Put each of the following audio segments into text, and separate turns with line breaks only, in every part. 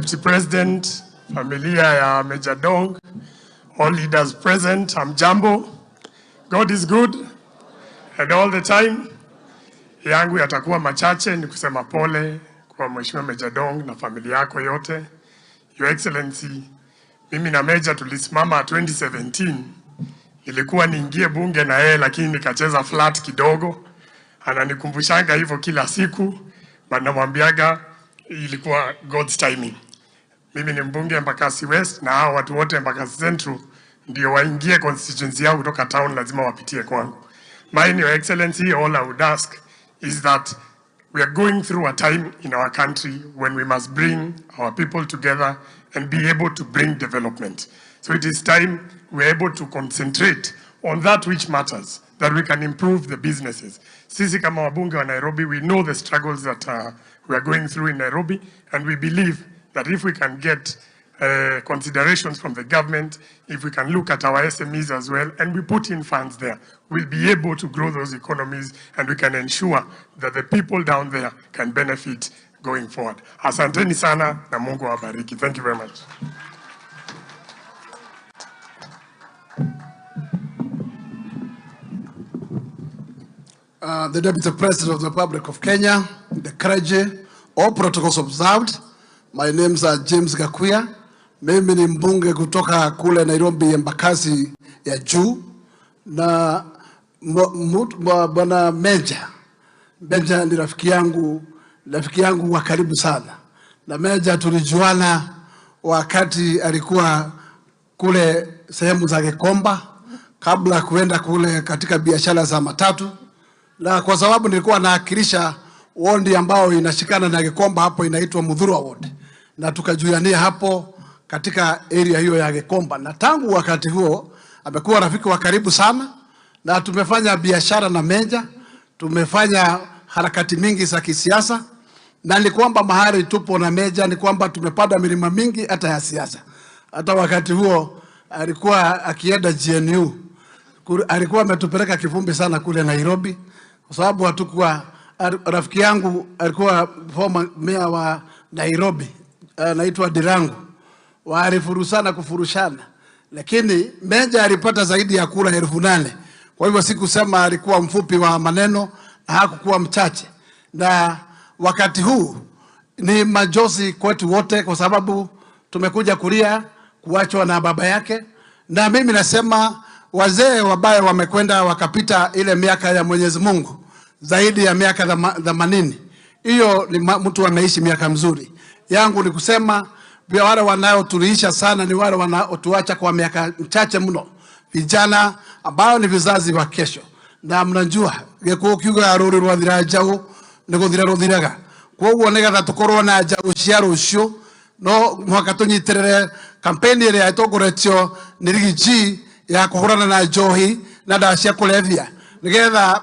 Deputy President, familia ya Major Dong, all leaders present, hamjambo. God is good and all the time. Yangu yatakuwa machache ni kusema pole kwa Mheshimiwa Major Dong na familia yako yote. Your Excellency, mimi na Major tulisimama 2017. Ilikuwa niingie bunge na yeye lakini nikacheza flat kidogo. Ananikumbushanga hivyo kila siku, namwambiaga ilikuwa God's timing. Mimi ni mbunge Embakasi West na hao watu wote Embakasi Central ndio waingie constituency yao kutoka town, lazima wapitie kwangu. Mine, Your Excellency, all I would ask is that we are going through a time in our country when we must bring our people together and be able to bring development. So it is time we are able to concentrate on that which matters, that we can improve the businesses. Sisi kama wabunge wa Nairobi, we know the struggles that we are going through in Nairobi, and we believe that if we can get considerations from the government, if we can look at our SMEs as well, and we put in funds there, we'll be able to grow those economies, and we can ensure that the people down there can benefit going forward. Asanteni sana na Mungu awabariki. Thank you very much.
The Deputy President of the Republic of Kenya, the clergy, all protocols observed. My names are James Gakuya. Mimi ni mbunge kutoka kule Nairobi Embakasi ya juu. Na bwana Major ni rafiki yangu wa karibu sana. Na Major tulijuana wakati alikuwa kule sehemu za Gikomba kabla kuenda kule katika biashara za matatu. Na kwa sababu nilikuwa naakilisha ward ambao inashikana na Gikomba hapo inaitwa Mudhurwa ward. Na tukajuania hapo katika area hiyo ya Gikomba. Na tangu wakati huo amekuwa rafiki wa karibu sana, na tumefanya biashara na Major, tumefanya harakati mingi za kisiasa, na ni kwamba mahali tupo na Major ni kwamba tumepanda milima mingi hata ya siasa. Hata wakati huo alikuwa akienda GNU, alikuwa ametupeleka kivumbi sana kule Nairobi, kwa sababu hatukuwa, rafiki yangu alikuwa former mayor wa Nairobi, anaitwa Dirangu, walifurusana kufurushana, lakini Major alipata zaidi ya kura 8,000. Kwa hivyo sikusema alikuwa mfupi wa maneno na hakukuwa mchache. Na wakati huu ni majozi kwetu wote, kwa sababu tumekuja kulia kuachwa na baba yake. Na mimi nasema wazee wabaya wamekwenda wakapita ile miaka ya Mwenyezi Mungu, zaidi ya miaka 80. Hiyo ni mtu ameishi miaka mzuri. Yangu ni kusema vya wale wanaotuliisha sana ni wale wanaotuacha kwa miaka mchache mno, vijana ambao ni vizazi wa kesho. Na mnajua geko kiuga ruri rwathira jau niguthira ruthiraga, kwa hiyo nigetha tukorwo na jau cia rucio no mwaka tunyiterere kampeni ile itogoretio ni rigiji ya kuhurana na njohi na ndawa cia kulevya, nigetha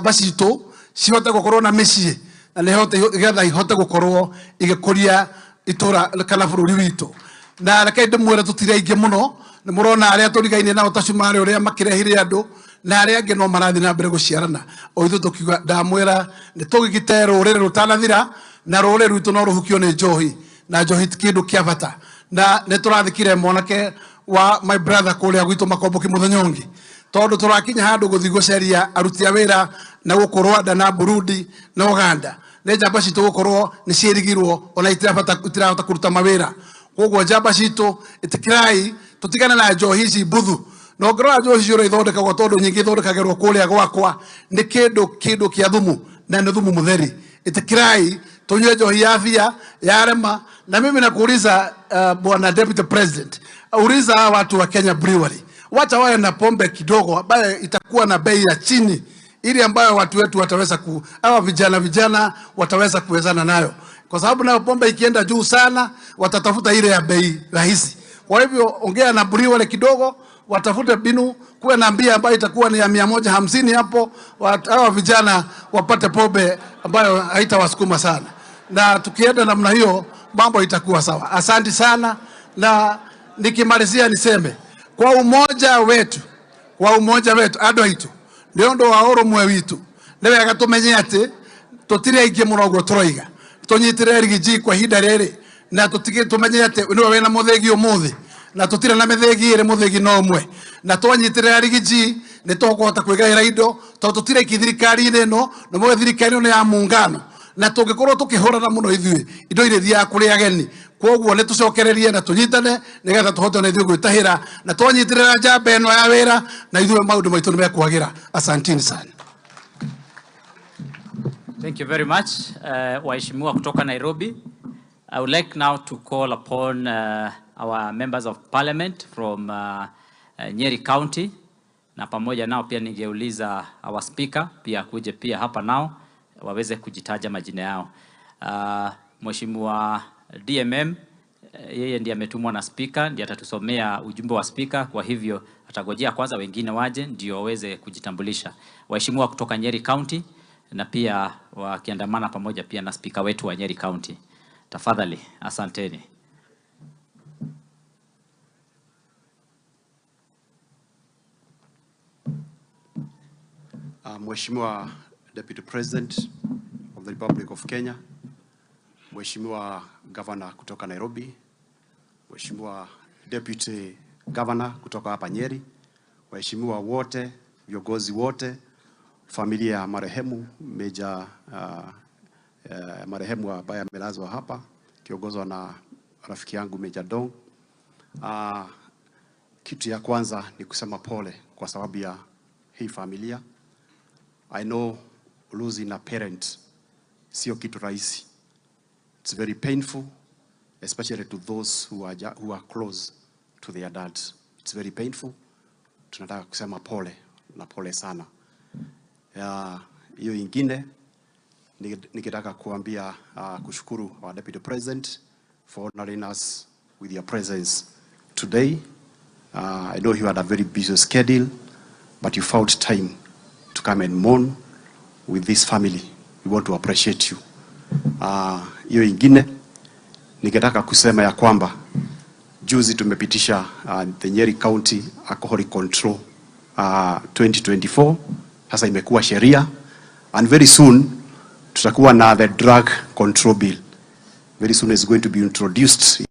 bacito cihote gukorwo na micii na nigetha ihote gukorwo igikuria itura kana bururi witu. Na reke ndimwire tutire ingi muno, ni murona aria turigaine nao tacumari uria makirehire andu na aria angi no marathi na mbere guciarana. O ithu tukiuga ndamwira ni tugigite rurire rutanathira, na rurire rwitu no ruhukio ni njohi, na njohi ti kindu kia bata. Na ni turathikire mwanake wa my brother kuria gwitu Makomboki Muthonyongi, tondu turakinya handu guthi guceria aruti a wira na guku Rwanda na Burundi na Uganda. Ne njamba citu gukorwo ni ciirigirwo ona itirahota kuruta mawira. Koguo njamba citu itikirai tutigana na njohi ici buthu. No ngorwa njohi icio ithondekagwo tondu nyingi ithondekagirwo kuria gwakwa ni kindu kia thumu, na ni thumu mutheri. Itikirai tunywe njohi ya afya ya rema. Na mimi nakuuliza bwana Deputy President, uliza watu wa Kenya Brewery, wacha wawe na pombe kidogo ambayo itakuwa na bei ya chini, ili ambayo watu wetu wataweza hawa vijana wataweza kuwezana nayo, kwa sababu nayo pombe ikienda juu sana watatafuta ile ya bei rahisi. Kwa hivyo ongea na Brewery kidogo, watafute binu kuwe na mbia ambayo itakuwa ni ya 150 hapo, hawa vijana wapate pombe ambayo haitawasukuma sana. Na tukienda namna hiyo mambo itakuwa sawa. Asante sana. Na nikimalizia niseme kwa umoja wetu ando hitu ndio ndo wa urumwe witu niwe agatumenye ati tutire ingi muno gwo turoiga tunyitire rigiji kwa hinda riri na tutige tumenye ate no we na muthegi umuthi na tutira na methegi ire muthegi no mwe na twanyitira rigiji ne tokota kwigaira indo to tutire kithirikari no no mwe thirikari no ya muungano na tungikorwo tukihorana muno ithui indo ire thia kuri ageni koguo ne tucokererie na tunyitane nigetha tuhote na ithui gwitahira na twanyitirira njamba eno ya wira na ithui maundu maitu ni mekwagira. Asanteni sana.
Thank you very much. Waheshimiwa kutoka Nairobi. I would like now to call upon our members of parliament from Nyeri County, na pamoja nao pia ningeuliza our speaker pia kuje pia hapa nao waweze kujitaja majina yao. Mheshimiwa DMM yeye ndiye ametumwa na speaker, ndiye atatusomea ujumbe wa speaker, kwa hivyo atagojea kwanza wengine waje ndio waweze kujitambulisha. Waheshimiwa kutoka Nyeri County na pia wakiandamana pamoja pia na speaker wetu wa Nyeri County. Tafadhali, asanteni.
Mheshimiwa Deputy President of the Republic of Kenya, Mheshimiwa Governor kutoka Nairobi, Mheshimiwa Deputy Governor kutoka hapa Nyeri, waheshimiwa wote, viongozi wote, familia ya marehemu marehemu ambaye amelazwa hapa kiongozwa na rafiki yangu Meja Dong. Kitu ya kwanza ni kusema pole kwa sababu ya hii familia. I know losing a parent sio kitu rahisi. It's very painful, especially to those who are close to their dad. It's very painful. Tunataka kusema pole na pole sana. Hiyo ingine nikitaka kuambia kushukuru our Deputy President for honoring us with your presence today. I know you had a very busy schedule, but you found time to come and mourn with this family. We want to appreciate you. Hiyo ingine nikitaka kusema ya kwamba juzi tumepitisha the Nyeri County Alcohol Control 2024. Sasa imekuwa sheria, and very soon tutakuwa na the drug control bill. Very soon is going to be introduced